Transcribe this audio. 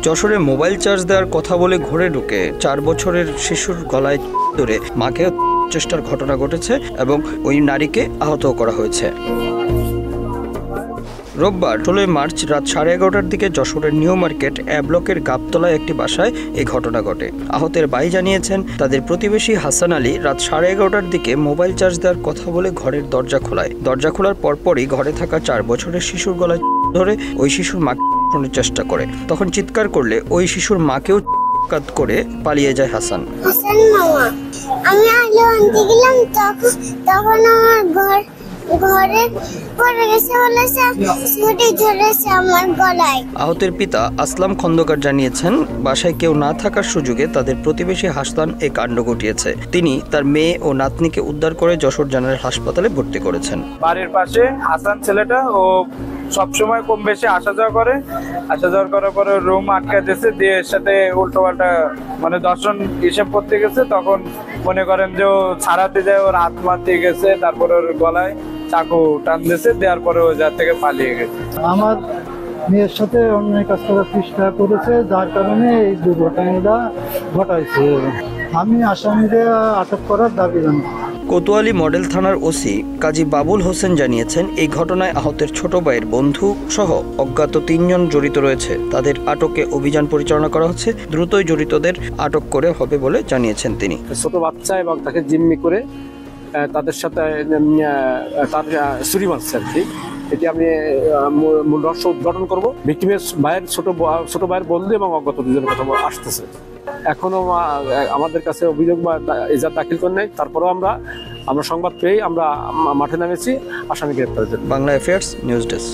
যশোরে mobile charge দেওয়ার কথা বলে ঘরে ঢুকে ৪ বছরের শিশুর গলায় ধরে মাকে চেষ্টার ঘটনা ঘটেছে এবং ওই নারীকে আহত করা হয়েছে। রোববার ১৬ মার্চ রাত 11:30টার দিকে যশোরের নিউ মার্কেট এ ব্লকের গাবতলায় একটি বাসায় এই ঘটনা ঘটে। আহতের ভাই জানিয়েছেন, তাদের প্রতিবেশী হাসান আলী রাত 11:30টার দিকে মোবাইল চার্জ দেওয়ার কথা বলে ঘরের দরজা খোলায়। দরজা খোলার পরপরই ঘরে থাকা ৪ বছরের শিশুর গলায় ধরে ওই শিশুর মাকে চেষ্টা করে। তখন চিৎকার করলে ওই শিশুর মাকেও করে পালিয়ে যায় হাসান। আমি আলো আনতে গেলাম, তখন আমার ঘরে পড়ে গেছে, ছুটি ঝরেছে আমার গলায়। আহতের পিতা আসলাম খন্দকার জানিয়েছেন, বাসায় কেউ না থাকার সুযোগে তাদের প্রতিবেশী হাসান এই কাণ্ড ঘটিয়েছে। তিনি তার মেয়ে ও নাতনিকে উদ্ধার করে যশোর জেনারেল হাসপাতালে ভর্তি করেছেন। বাড়ির পাশে হাসান ছেলেটা ও সবসময় কম বেশি আসা যাওয়া করার পরে রুম আটকা দিয়েছে, দিয়ে এর সাথে উল্টো পাল্টা মানে দর্শন হিসেব করতে গেছে। তখন মনে করেন যে ও ছাড়াতে যায়, ওর হাত মারতে গেছে, তারপর ওর গলায় চাকু টান দিয়েছে, দেওয়ার পরে ও যা থেকে পালিয়ে গেছে। আমার মেয়ের সাথে অন্যায় কাজ করার চেষ্টা করেছে, যার কারণে এই দুর্ঘটনাটা ঘটাইছে। আমি আসামিদের আটক করার দাবি জানাই। কোতোয়ালি মডেল থানার ওসি কাজী বাবুল হোসেন জানিয়েছেন, এই ঘটনায় আহতের ছোট ভাইয়ের বন্ধু সহ অজ্ঞাত ৩ জন জড়িত রয়েছে। তাদের আটকে অভিযান পরিচালনা করা হচ্ছে। দ্রুতই জড়িতদের আটক করে হবে বলে জানিয়েছেন তিনি। ছোট বাচ্চা এবং তাকে জিম্মি করে তাদের সাথে তার চুরি মারছে আর কি। এটি আমি মূল রহস্য উদ্ঘাটন করবো। ভিক্টিমের ভাইয়ের ছোট ভাইয়ের বন্ধু এবং অজ্ঞাত 2 জনের কথা আসতেছে। এখনো আমাদের কাছে অভিযোগ বা এজাহার দাখিল করে নাই। তারপরেও আমরা সংবাদ পেয়ে আমরা মাঠে নেমেছি আসামি গ্রেপ্তারের জন্য। Bangla affairs news desk.